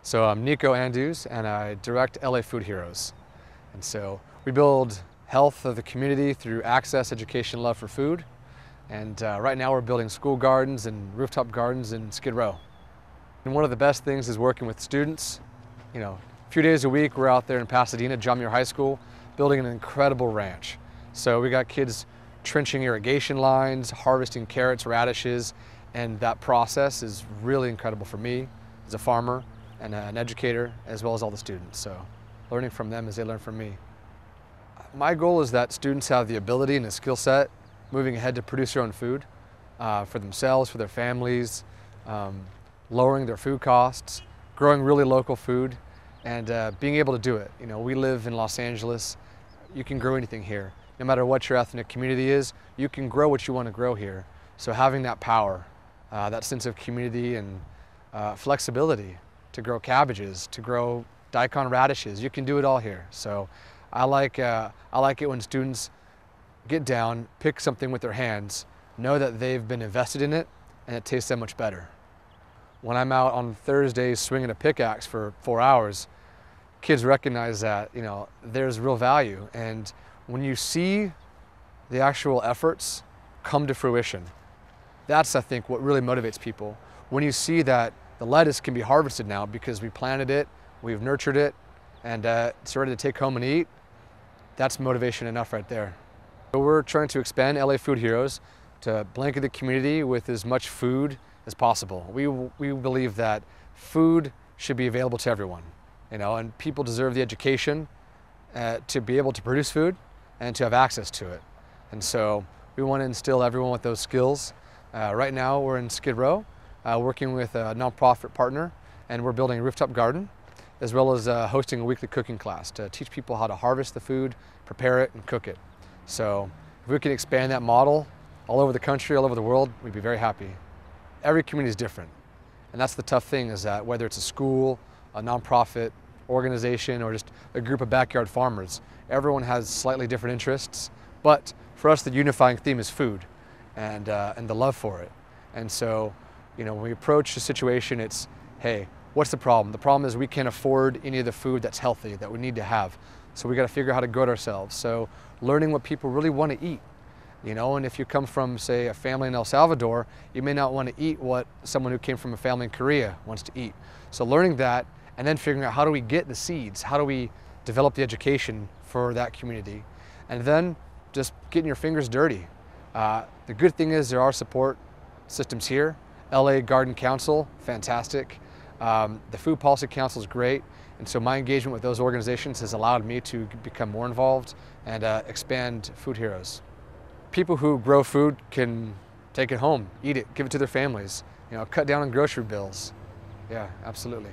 So I'm Nico Anduze, and I direct LA Food Heroes. And so we build health of the community through access, education, love for food. And right now we're building school gardens and rooftop gardens in Skid Row. And one of the best things is working with students. You know, a few days a week we're out there in Pasadena, John Muir High School, building an incredible ranch. So we got kids trenching irrigation lines, harvesting carrots, radishes, and that process is really incredible for me as a farmer and an educator, as well as all the students. So learning from them as they learn from me. My goal is that students have the ability and the skill set moving ahead to produce their own food for themselves, for their families, lowering their food costs, growing really local food, and being able to do it. You know, we live in Los Angeles. You can grow anything here. No matter what your ethnic community is, you can grow what you want to grow here. So having that power, that sense of community and flexibility to grow cabbages, to grow daikon radishes, you can do it all here. So I like it when students get down, pick something with their hands, know that they've been invested in it, and it tastes that much better. When I'm out on Thursdays swinging a pickaxe for 4 hours, kids recognize that, you know, there's real value. And when you see the actual efforts come to fruition, that's, I think, what really motivates people. When you see that the lettuce can be harvested now because we planted it, we've nurtured it, and it's ready to take home and eat, that's motivation enough right there. So we're trying to expand LA Food Heroes to blanket the community with as much food as possible. We believe that food should be available to everyone, you know, and people deserve the education to be able to produce food and to have access to it. And so we want to instill everyone with those skills. Right now we're in Skid Row, working with a nonprofit partner, and we're building a rooftop garden, as well as hosting a weekly cooking class to teach people how to harvest the food, prepare it, and cook it. So if we can expand that model all over the country, all over the world, we'd be very happy. Every community is different, and that's the tough thing, is that whether it's a school, a nonprofit organization, or just a group of backyard farmers, everyone has slightly different interests, but for us the unifying theme is food and the love for it. And so, you know, when we approach a situation, it's, hey, what's the problem? The problem is we can't afford any of the food that's healthy, that we need to have. So we got to figure out how to grow it ourselves. So learning what people really want to eat. You know, and if you come from, say, a family in El Salvador, you may not want to eat what someone who came from a family in Korea wants to eat. So learning that, and then figuring out how do we get the seeds, how do we develop the education for that community, and then just getting your fingers dirty. The good thing is there are support systems here. LA Garden Council, fantastic. The Food Policy Council is great, and so my engagement with those organizations has allowed me to become more involved and expand Food Heroes. People who grow food can take it home, eat it, give it to their families, you know, cut down on grocery bills. Yeah, absolutely.